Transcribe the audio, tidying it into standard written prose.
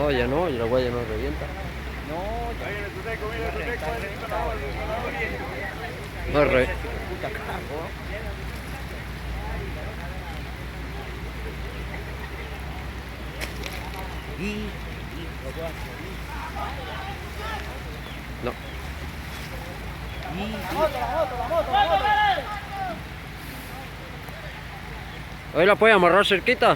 No, ya no, y la guaya no revienta. No, ya. No Puta cago. No. Ahí la puede amarrar cerquita.